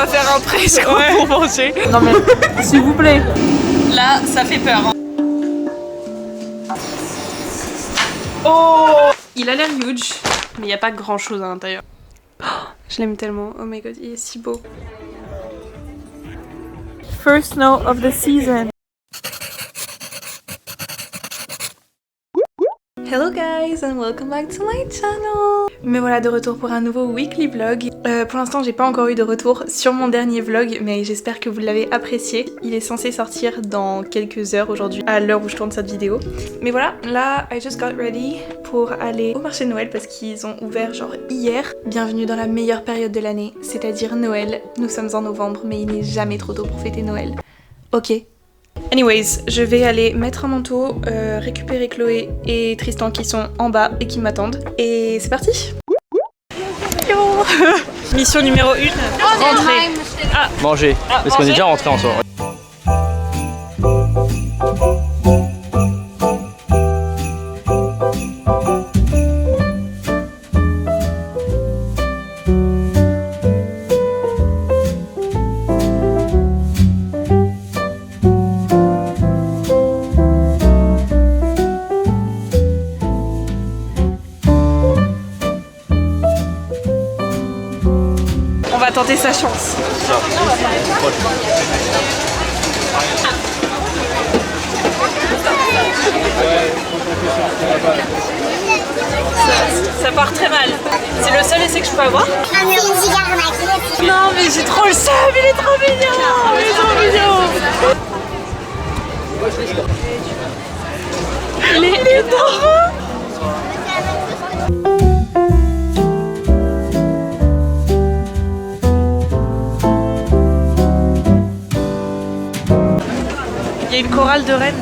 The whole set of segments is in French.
On va faire un prêt, je crois, pour manger. Non mais, s'il vous plaît. Là, ça fait peur. Hein. Oh! Il a l'air huge, mais il n'y a pas grand chose à l'intérieur. Oh, je l'aime tellement. Oh my god, il est si beau. First snow of the season. Hello guys and welcome back to my channel. Me voilà de retour pour un nouveau weekly vlog. Pour l'instant j'ai pas encore eu de retour sur mon dernier vlog, mais j'espère que vous l'avez apprécié. Il est censé sortir dans quelques heures aujourd'hui, à l'heure où je tourne cette vidéo. Mais voilà, là I just got ready pour aller au marché de Noël parce qu'ils ont ouvert genre hier. Bienvenue dans la meilleure période de l'année, c'est-à-dire Noël. Nous sommes en novembre mais il n'est jamais trop tôt pour fêter Noël. Ok. Anyways, je vais aller mettre un manteau, récupérer Chloé et Tristan qui sont en bas et qui m'attendent. Et c'est parti. Yo. Mission numéro 1, rentrer. Ah. Manger, parce qu'on est déjà rentré en soi. On va tenter sa chance. Ça part très mal. C'est le seul essai que je peux avoir. Non mais j'ai trop le seum, il est trop mignon. Il est trop mignon. Il est trop. Il y a une chorale de rennes.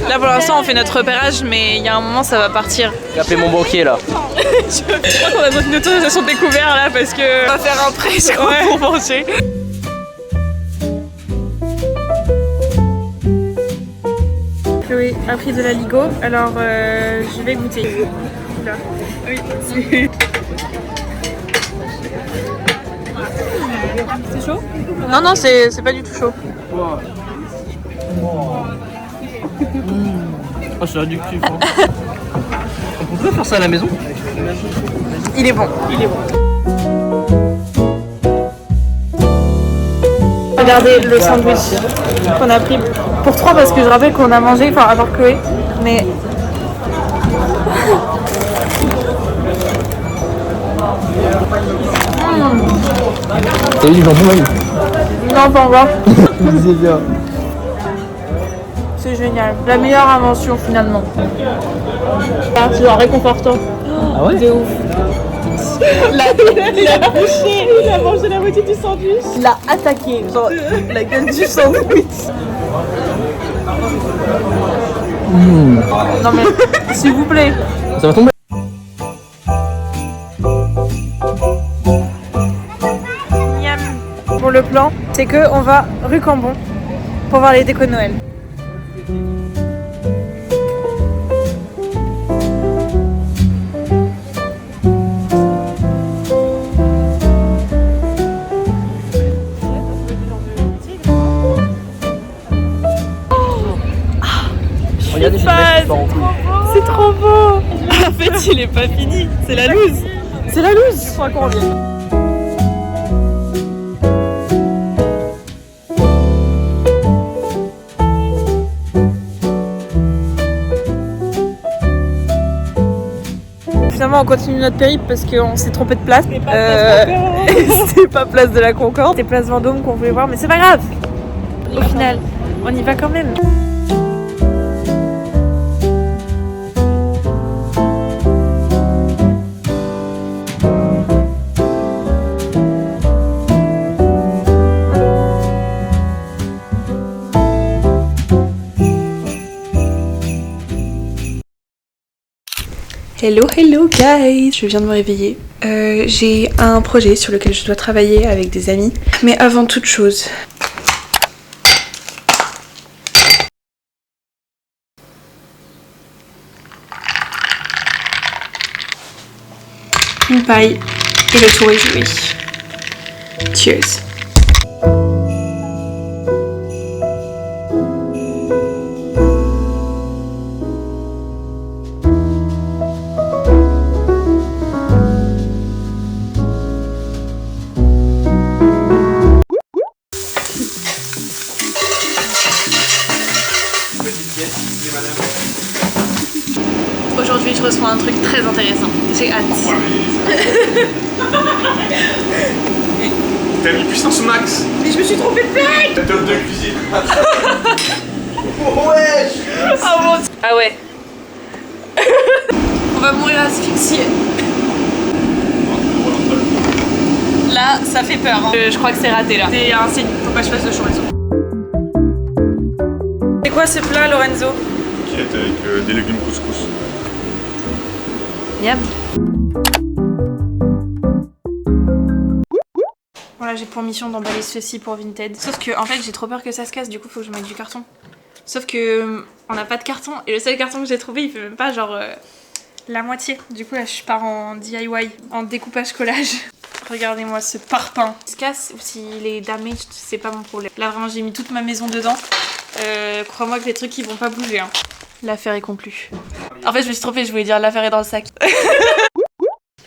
Là pour l'instant on fait notre repérage, mais il y a un moment ça va partir. J'ai appelé mon banquier là. Je crois qu'on a besoin d'une autorisation de découvert là parce que on va faire un prêt je crois pour manger. Chloé a pris de la Ligo, alors je vais goûter. Là. Oui, c'est chaud? Non, non, c'est pas du tout chaud. Oh, c'est addictif. Hein. On peut pas faire ça à la maison? Il est bon. Il est bon. Regardez le sandwich qu'on a pris pour 3 parce que je rappelle qu'on a mangé, enfin à part Chloé, mais... T'as eu du jambon là? Non, pas encore. C'est bien. C'est génial. La meilleure invention finalement. Ah, c'est genre réconfortant. Ah ouais? De ouf. Il a bouché. Il a mangé la moitié du sandwich. Il a attaqué, genre la gueule du sandwich. Non mais, s'il vous plaît. Ça va tomber. Miam. Bon, le plan, c'est que on va rue Cambon pour voir les décos de Noël. Regardez, C'est trop beau. En fait, il est pas fini. C'est la loose. C'est la loose. Faut qu'on revienne. Finalement, on continue notre périple parce qu'on s'est trompé de place. C'était pas place de la Concorde. C'était place Vendôme qu'on voulait voir, mais c'est pas grave. Au final, on y va quand même. Hello hello guys, je viens de me réveiller. J'ai un projet sur lequel je dois travailler avec des amis. Mais avant toute chose... une paille et le tour est joué. Cheers. couscous max. Mais je me suis trompée de plaque. Le top de cuisine. Ouais. Oh mon Dieu. Ah ouais. On va mourir asphyxié. Là, ça fait peur. Hein. Je crois que c'est raté là. C'est un signe. Faut pas que je fasse le chorizo. C'est quoi ce plat, Lorenzo? Qui est avec des légumes couscous. Miam. Voilà, j'ai pour mission d'emballer ceci pour Vinted. Sauf que en fait j'ai trop peur que ça se casse, du coup faut que je mette du carton. Sauf que on n'a pas de carton et le seul carton que j'ai trouvé il fait même pas genre la moitié. Du coup là je pars en DIY, en découpage collage. Regardez-moi ce parpaing. S'il se casse ou s'il est damaged, c'est pas mon problème. Là vraiment j'ai mis toute ma maison dedans. Crois-moi que les trucs ils vont pas bouger hein. L'affaire est conclue. En fait je me suis trompée, je voulais dire l'affaire est dans le sac.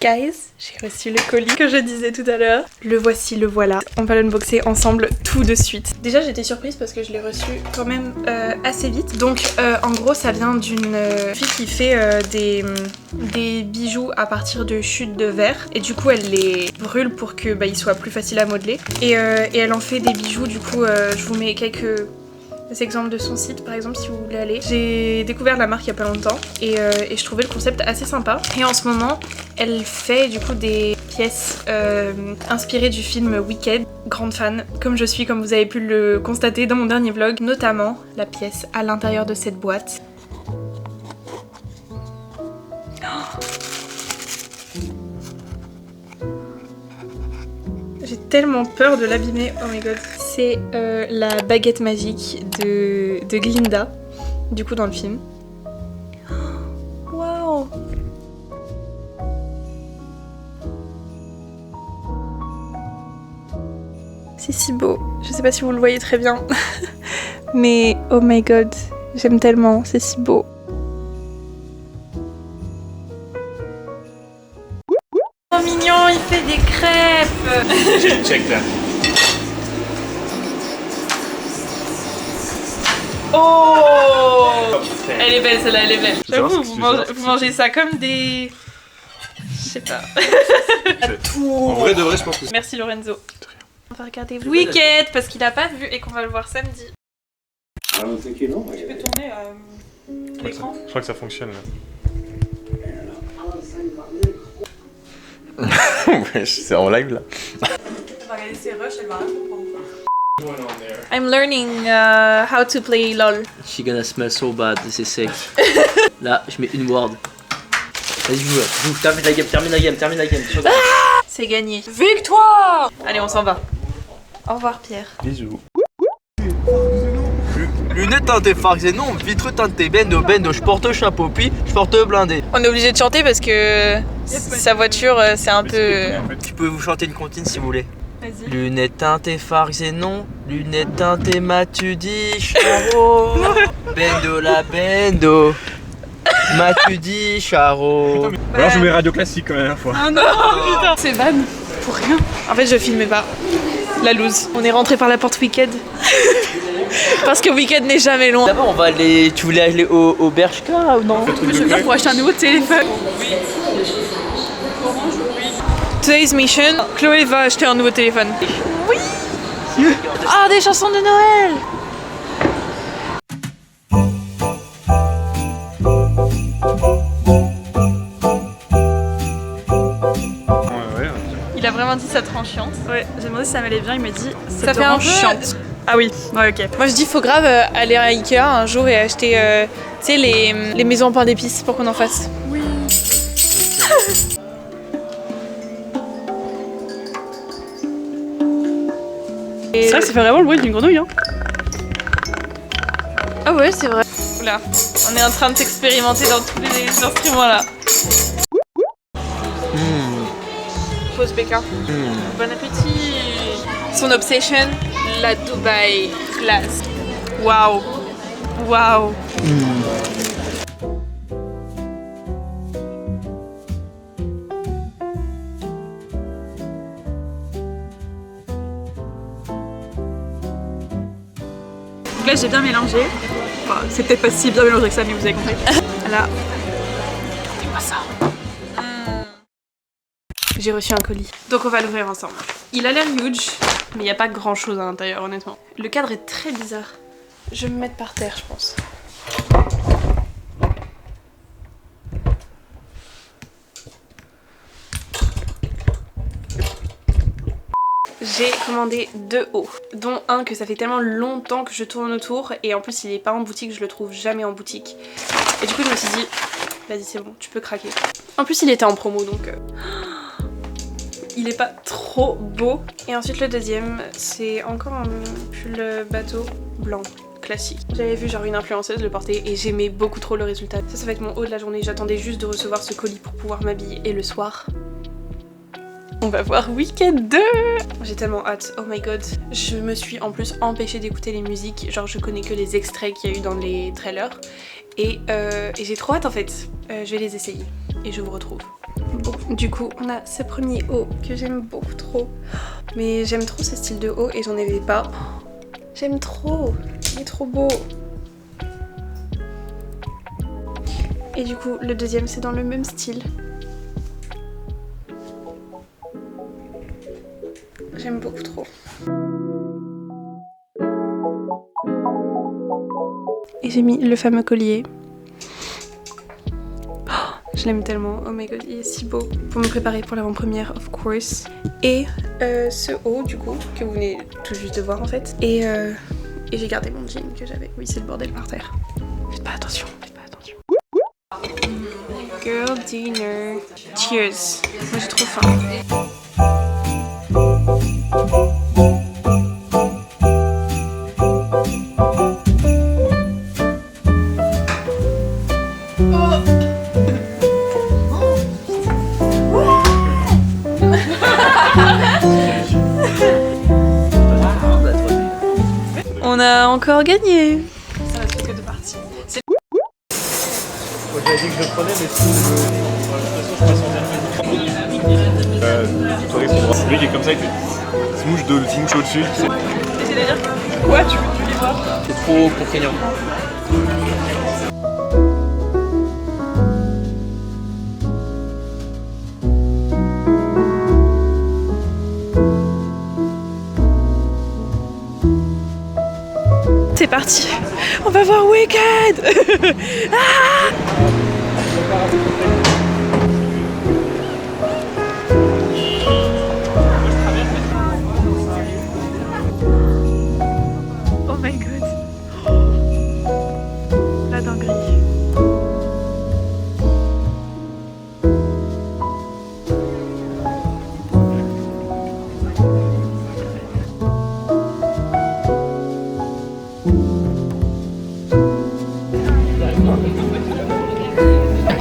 Guys, j'ai reçu le colis que je disais tout à l'heure. Le voici, le voilà. On va l'unboxer ensemble tout de suite. Déjà j'étais surprise parce que je l'ai reçu quand même assez vite. Donc en gros ça vient d'une fille qui fait des bijoux à partir de chutes de verre. Et du coup elle les brûle pour que ils soient plus faciles à modeler. Et elle en fait des bijoux, du coup je vous mets quelques exemples de son site par exemple si vous voulez aller. J'ai découvert la marque il y a pas longtemps et je trouvais le concept assez sympa. Et en ce moment elle fait du coup des pièces inspirées du film Wicked. Grande fan comme je suis, comme vous avez pu le constater dans mon dernier vlog, notamment la pièce à l'intérieur de cette boîte. J'ai tellement peur de l'abîmer, oh my god. C'est la baguette magique de Glinda, du coup dans le film. Waouh! C'est si beau. Je sais pas si vous le voyez très bien, mais oh my god, j'aime tellement, c'est si beau. Oh mignon, il fait des crêpes. J'ai une check là. Oh, elle est belle celle-là, elle est belle. Je sais pas J'avoue, ce que vous mangez ça comme des... Je sais pas. En vrai de vrai, je pense que c'est... Merci Lorenzo. On va regarder Wicked parce qu'il a pas vu et qu'on va le voir samedi. Tu peux tourner l'écran? Je crois que ça fonctionne là. Ouais, c'est en live là. On va regarder ses rushs, elle va rien comprendre. I'm learning how to play LOL. She gonna smell so bad, c'est sec. Là, je mets une ward. Vas-y, joue, termine la game. C'est gagné. Victoire! Allez, on s'en va. Au revoir Pierre. Bisous. Lunettes teintées Farxenon, vitre teintée bendo, je porte chapeau, puis je porte blindé. On est obligé de chanter parce que sa voiture, c'est un peu... Tu peux vous chanter une comptine si vous voulez. Vas-y. Lunettes teintées Farxenon, lunettes teintées Matudi, Charo. Bendo la bendo. Matudi, Charo. Alors je mets radio classique quand même la fois. Ah non, putain. C'est van. Pour rien. En fait, je filmais pas. La loose. On est rentré par la porte Wicked. Parce que Wicked n'est jamais loin. D'abord, on va aller. Tu voulais aller au Bershka ou non? Je veux bien pour acheter un nouveau téléphone. Today's mission, Chloé va acheter un nouveau téléphone. Oui. Ah, des chansons de Noël. Ouais. Il a vraiment dit ça te rend chiante. Ouais, j'ai demandé si ça m'allait bien, il m'a dit Ça fait un peu chiante. Ah oui, ouais, ok. Moi je dis faut grave aller à Ikea un jour et acheter tu sais les maisons en pain d'épices pour qu'on en fasse. Oui. C'est vrai que ça fait vraiment le bruit d'une grenouille, hein. Ah ouais, c'est vrai. Oula, on est en train de s'expérimenter dans tous les instruments là. Pause BK. Bon appétit. Son obsession, la Dubai glace. Waouh. Waouh. Donc là j'ai bien mélangé. Enfin, c'est peut-être pas si bien mélangé que ça, mais vous avez compris. Là. J'ai reçu un colis. Donc on va l'ouvrir ensemble. Il a l'air huge, mais il n'y a pas grand chose à l'intérieur honnêtement. Le cadre est très bizarre. Je vais me mettre par terre je pense. J'ai commandé 2 hauts, dont un que ça fait tellement longtemps que je tourne autour et en plus il est pas en boutique, je le trouve jamais en boutique. Et du coup je me suis dit, vas-y c'est bon, tu peux craquer. En plus il était en promo donc il est pas trop beau. Et ensuite le deuxième, c'est encore un pull bateau blanc. Classique. J'avais vu genre une influenceuse le porter et j'aimais beaucoup trop le résultat. Ça va être mon haut de la journée, j'attendais juste de recevoir ce colis pour pouvoir m'habiller. Et le soir, on va voir Wicked 2. J'ai tellement hâte, oh my god. Je me suis en plus empêchée d'écouter les musiques, genre je connais que les extraits qu'il y a eu dans les trailers. Et j'ai trop hâte en fait. Je vais les essayer et je vous retrouve. Bon, du coup on a ce premier haut que j'aime beaucoup trop. Mais j'aime trop ce style de haut et j'en avais pas. J'aime trop, il est trop beau. Et du coup le deuxième c'est dans le même style. J'aime beaucoup trop. Et j'ai mis le fameux collier. Oh, je l'aime tellement, oh my god, il est si beau. Pour me préparer pour l'avant-première, of course. Et ce haut, du coup, que vous venez tout juste de voir en fait. Et j'ai gardé mon jean que j'avais. Oui, c'est le bordel par terre. Faites pas attention, faites pas attention. Girl dinner. Cheers. Moi j'ai trop faim. On a encore gagné. Ça reste que 2 parties. Moi j'avais dit que je le prenais, mais si je passe en dernier. Lui il est comme ça, il fait smouche de smouche au-dessus. J'allais dire quoi, tu veux les voir? C'est trop contraignant. C'est parti, on va voir Wicked. Ah oh my god. La dinguerie.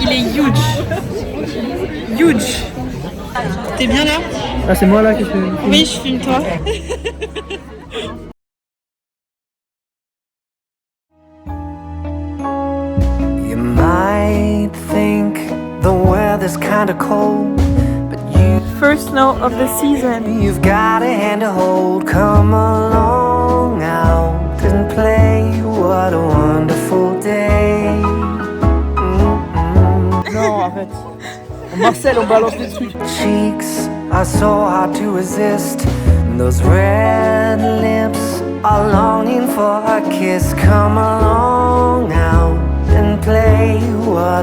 Il est huge. Huge. T'es bien là? Ah c'est moi là qui fais... Oui, je filme toi. You might think the weather's kinda cold, but First snow of the season. you've got a hand to hold. Come along out and play. What a wonderful day. Non arrête. Marcel on balance les trucs. Cheeks are so hard to resist. Those red lips are longing for a kiss. Come along out and play. What